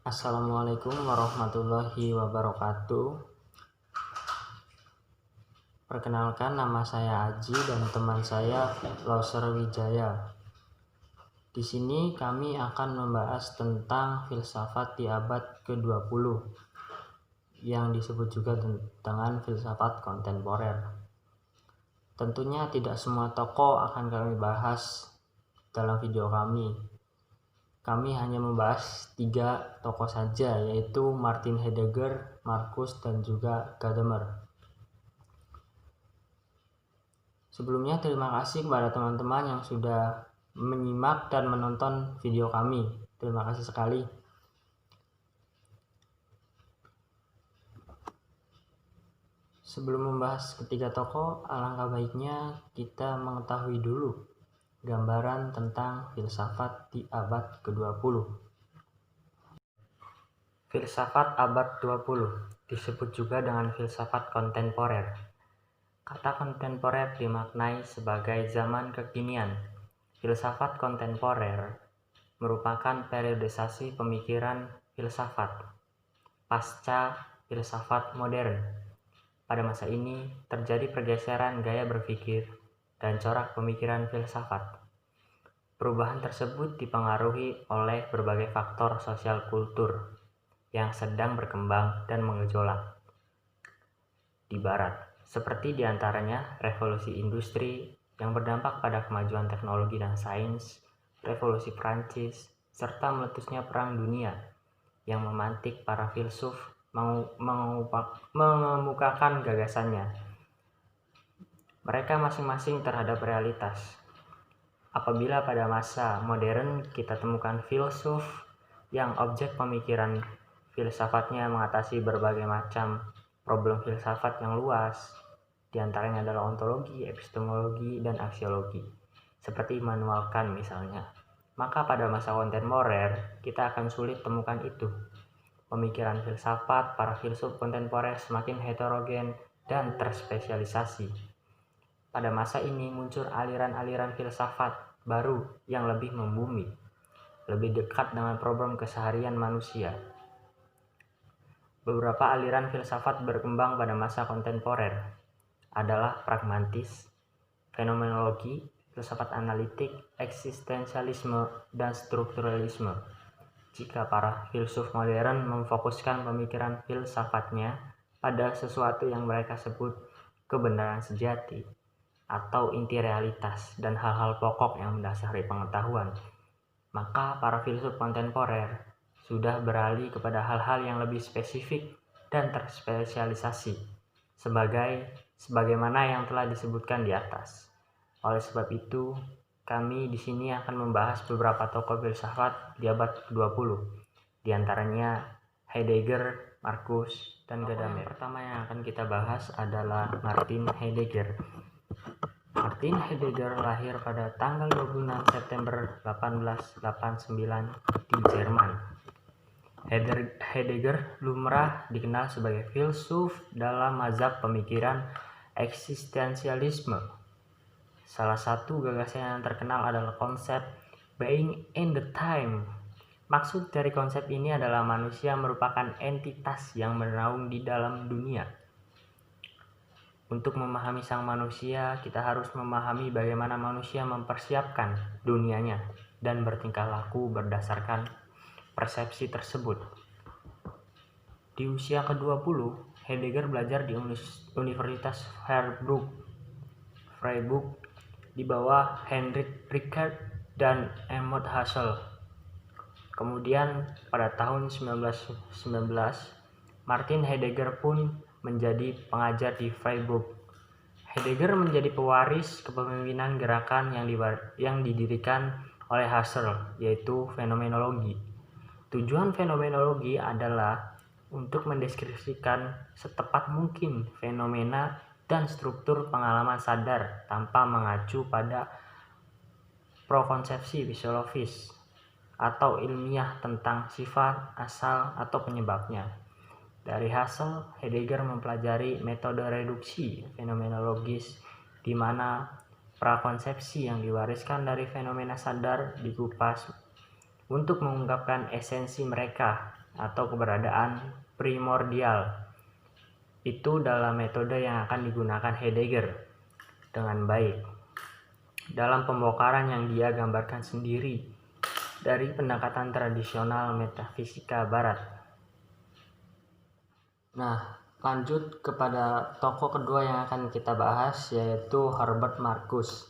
Assalamualaikum warahmatullahi wabarakatuh. Perkenalkan, nama saya Aji dan teman saya Lauser Wijaya. Di sini kami akan membahas tentang filsafat di abad ke-20 yang disebut juga dengan filsafat kontemporer. Tentunya tidak semua tokoh akan kami bahas dalam video kami. Kami hanya membahas 3 tokoh saja, yaitu Martin Heidegger, Marcuse, dan juga Gadamer. Sebelumnya terima kasih kepada teman-teman yang sudah menyimak dan menonton video kami. Terima kasih sekali. Sebelum membahas ketiga tokoh, alangkah baiknya kita mengetahui dulu gambaran tentang filsafat di abad ke-20. Filsafat abad 20 disebut juga dengan filsafat kontemporer. Kata kontemporer dimaknai sebagai zaman kekinian. Filsafat kontemporer merupakan periodisasi pemikiran filsafat pasca filsafat modern. Pada masa ini terjadi pergeseran gaya berpikir dan corak pemikiran filsafat. Perubahan tersebut dipengaruhi oleh berbagai faktor sosial kultur yang sedang berkembang dan mengejolak di barat, seperti diantaranya revolusi industri yang berdampak pada kemajuan teknologi dan sains, revolusi Prancis, serta meletusnya Perang Dunia yang memantik para filsuf mengemukakan gagasannya mereka masing-masing terhadap realitas. Apabila pada masa modern kita temukan filsuf yang objek pemikiran filsafatnya mengatasi berbagai macam problem filsafat yang luas, diantaranya adalah ontologi, epistemologi, dan aksiologi, seperti Immanuel Kant misalnya. Maka pada masa kontemporer kita akan sulit temukan itu. Pemikiran filsafat para filsuf kontemporer semakin heterogen dan terspesialisasi. Pada masa ini muncul aliran-aliran filsafat baru yang lebih membumi, lebih dekat dengan problem keseharian manusia. Beberapa aliran filsafat berkembang pada masa kontemporer adalah pragmatis, fenomenologi, filsafat analitik, eksistensialisme, dan strukturalisme. Jika para filsuf modern memfokuskan pemikiran filsafatnya pada sesuatu yang mereka sebut kebenaran sejati atau inti realitas dan hal-hal pokok yang mendasari pengetahuan, maka para filsuf kontemporer sudah beralih kepada hal-hal yang lebih spesifik dan terspesialisasi sebagaimana yang telah disebutkan di atas. Oleh sebab itu, kami di sini akan membahas beberapa tokoh filsafat di abad ke-20, di antaranya Heidegger, Marcuse, dan Gadamer. Yang pertama yang akan kita bahas adalah Martin Heidegger. Martin Heidegger lahir pada tanggal 26 September 1889 di Jerman. Heidegger lumrah dikenal sebagai filsuf dalam mazhab pemikiran eksistensialisme. Salah satu gagasan yang terkenal adalah konsep being in the time. Maksud dari konsep ini adalah manusia merupakan entitas yang menaung di dalam dunia. Untuk memahami sang manusia, kita harus memahami bagaimana manusia mempersiapkan dunianya dan bertingkah laku berdasarkan persepsi tersebut. Di usia ke-20, Heidegger belajar di Universitas Freiburg di bawah Heinrich Rickert dan Helmut Hassel. Kemudian pada tahun 1919, Martin Heidegger pun menjadi pengajar di Freiburg. Heidegger menjadi pewaris kepemimpinan gerakan yang didirikan oleh Husserl, yaitu fenomenologi. Tujuan fenomenologi adalah untuk mendeskripsikan setepat mungkin fenomena dan struktur pengalaman sadar tanpa mengacu pada prakonsepsi fisiologis atau ilmiah tentang sifat, asal, atau penyebabnya. Dari Husserl, Heidegger mempelajari metode reduksi fenomenologis di mana prakonsepsi yang diwariskan dari fenomena sadar dikupas untuk mengungkapkan esensi mereka atau keberadaan primordial. Itu dalam metode yang akan digunakan Heidegger dengan baik dalam pembongkaran yang dia gambarkan sendiri dari pendekatan tradisional metafisika barat. Nah, lanjut kepada tokoh kedua yang akan kita bahas, yaitu Herbert Marcuse.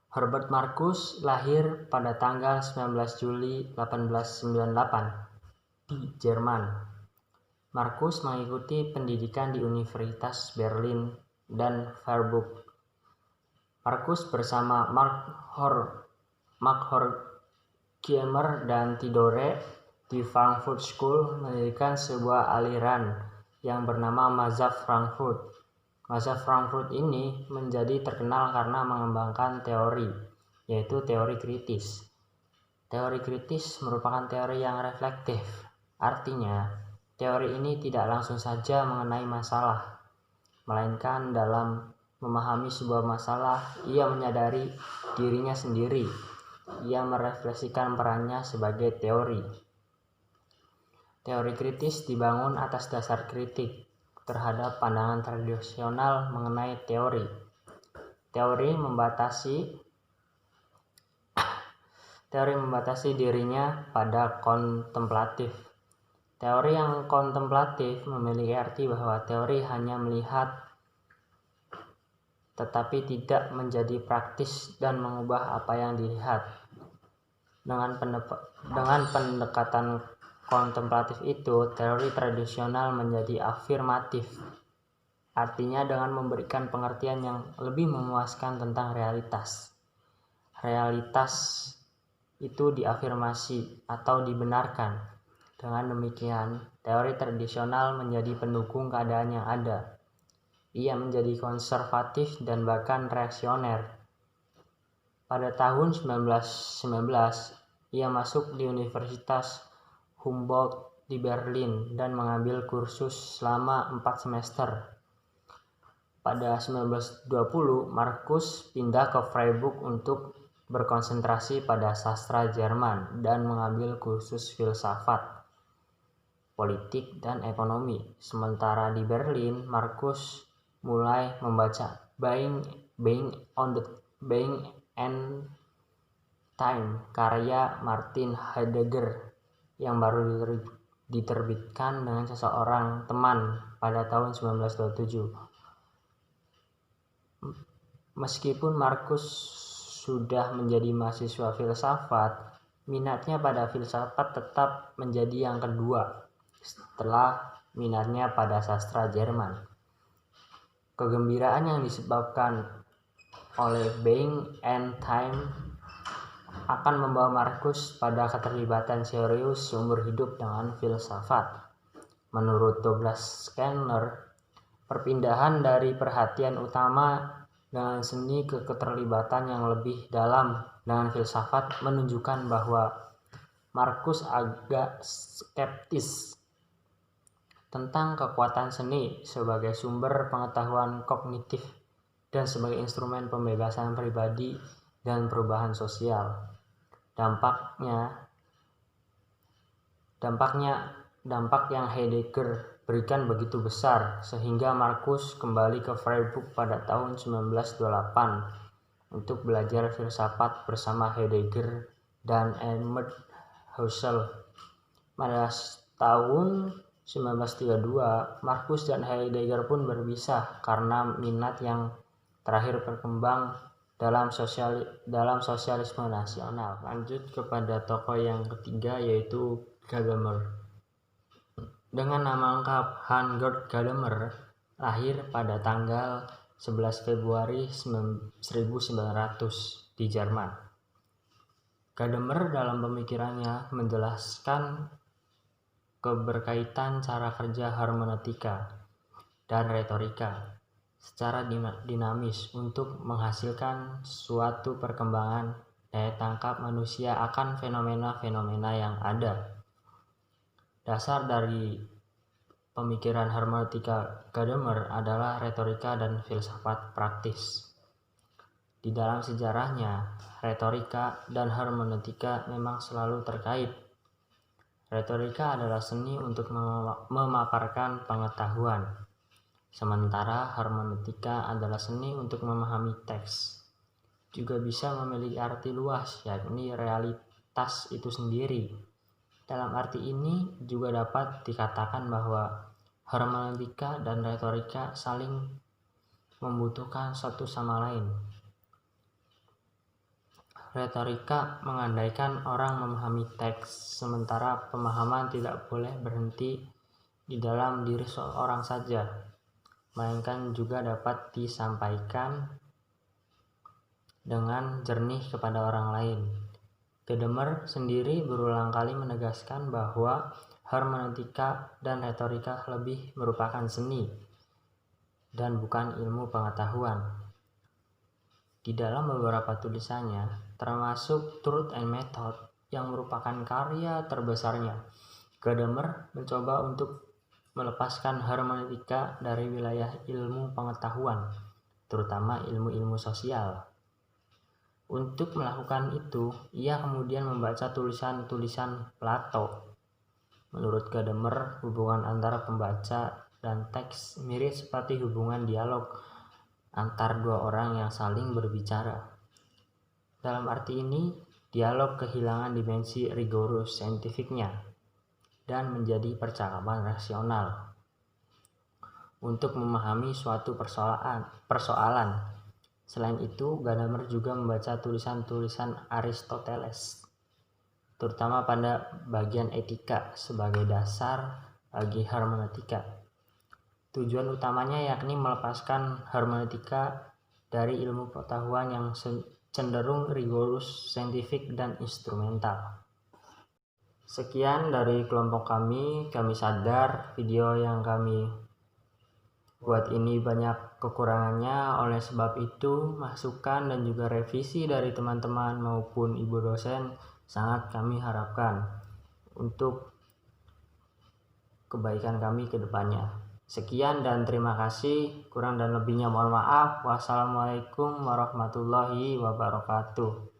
Herbert Marcuse lahir pada tanggal 19 Juli 1898 di Jerman. Marcuse mengikuti pendidikan di Universitas Berlin dan Freiburg. Marcuse bersama Mark Horkheimer dan Theodore di Frankfurt School mendirikan sebuah aliran yang bernama Mazhab Frankfurt. Mazhab Frankfurt ini menjadi terkenal karena mengembangkan teori, yaitu teori kritis. Teori kritis merupakan teori yang reflektif, artinya teori ini tidak langsung saja mengenai masalah, melainkan dalam memahami sebuah masalah, ia menyadari dirinya sendiri. Ia merefleksikan perannya sebagai teori. Teori kritis dibangun atas dasar kritik terhadap pandangan tradisional mengenai teori. Teori membatasi dirinya pada kontemplatif. Teori yang kontemplatif memiliki arti bahwa teori hanya melihat tetapi tidak menjadi praktis dan mengubah apa yang dilihat. Dengan pendekatan kontemplatif itu, teori tradisional menjadi afirmatif. Artinya dengan memberikan pengertian yang lebih memuaskan tentang realitas. Realitas itu diafirmasi atau dibenarkan. Dengan demikian, teori tradisional menjadi pendukung keadaan yang ada. Ia menjadi konservatif dan bahkan reaksioner. Pada tahun 1919, ia masuk di Universitas Humboldt di Berlin dan mengambil kursus selama 4 semester. Pada 1920, Marcuse pindah ke Freiburg untuk berkonsentrasi pada sastra Jerman dan mengambil kursus filsafat, politik, dan ekonomi. Sementara di Berlin, Marcuse mulai membaca Being and Time karya Martin Heidegger yang baru diterbitkan dengan seseorang teman pada tahun 1927. Meskipun Marcuse sudah menjadi mahasiswa filsafat, minatnya pada filsafat tetap menjadi yang kedua setelah minatnya pada sastra Jerman. Kegembiraan yang disebabkan oleh Being and Time akan membawa Marcuse pada keterlibatan serius seumur hidup dengan filsafat. Menurut Douglas Skinner, perpindahan dari perhatian utama dengan seni ke keterlibatan yang lebih dalam dengan filsafat menunjukkan bahwa Marcuse agak skeptis tentang kekuatan seni sebagai sumber pengetahuan kognitif dan sebagai instrumen pembebasan pribadi dan perubahan sosial. Dampak yang Heidegger berikan begitu besar sehingga Marcuse kembali ke Freiburg pada tahun 1928 untuk belajar filsafat bersama Heidegger dan Emmett Husserl. Pada tahun 1932, Marcuse dan Heidegger pun berpisah karena minat yang terakhir berkembang dalam sosialisme nasional. Lanjut kepada tokoh yang ketiga, yaitu Gadamer. Dengan nama lengkap Hans-Gerd Gadamer, lahir pada tanggal 11 Februari 1900 di Jerman. Gadamer dalam pemikirannya menjelaskan keberkaitan cara kerja hermeneutika dan retorika secara dinamis untuk menghasilkan suatu perkembangan daya tangkap manusia akan fenomena-fenomena yang ada. Dasar dari pemikiran hermeneutika Gadamer adalah retorika dan filsafat praktis. Di dalam sejarahnya, retorika dan hermeneutika memang selalu terkait. Retorika adalah seni untuk memaparkan pengetahuan, sementara hermeneutika adalah seni untuk memahami teks. Juga bisa memiliki arti luas, yakni realitas itu sendiri. Dalam arti ini juga dapat dikatakan bahwa hermeneutika dan retorika saling membutuhkan satu sama lain. Retorika mengandaikan orang memahami teks, sementara pemahaman tidak boleh berhenti di dalam diri seorang saja, melainkan juga dapat disampaikan dengan jernih kepada orang lain. Gadamer sendiri berulang kali menegaskan bahwa hermeneutika dan retorika lebih merupakan seni dan bukan ilmu pengetahuan. Di dalam beberapa tulisannya, termasuk Truth and Method yang merupakan karya terbesarnya, Gadamer mencoba untuk melepaskan hermeneutika dari wilayah ilmu pengetahuan, terutama ilmu-ilmu sosial. Untuk melakukan itu, ia kemudian membaca tulisan-tulisan Plato. Menurut Gadamer, hubungan antara pembaca dan teks mirip seperti hubungan dialog antar dua orang yang saling berbicara. Dalam arti ini, dialog kehilangan dimensi rigorus saintifiknya dan menjadi percakapan rasional. Untuk memahami suatu persoalan. Selain itu, Gadamer juga membaca tulisan-tulisan Aristoteles, terutama pada bagian etika sebagai dasar bagi hermeneutika. Tujuan utamanya yakni melepaskan hermeneutika dari ilmu pengetahuan yang cenderung rigorus, saintifik, dan instrumental. Sekian dari kelompok kami sadar video yang kami buat ini banyak kekurangannya. Oleh sebab itu, masukan dan juga revisi dari teman-teman maupun ibu dosen sangat kami harapkan untuk kebaikan kami ke depannya. Sekian dan terima kasih. Kurang dan lebihnya mohon maaf. Wassalamualaikum warahmatullahi wabarakatuh.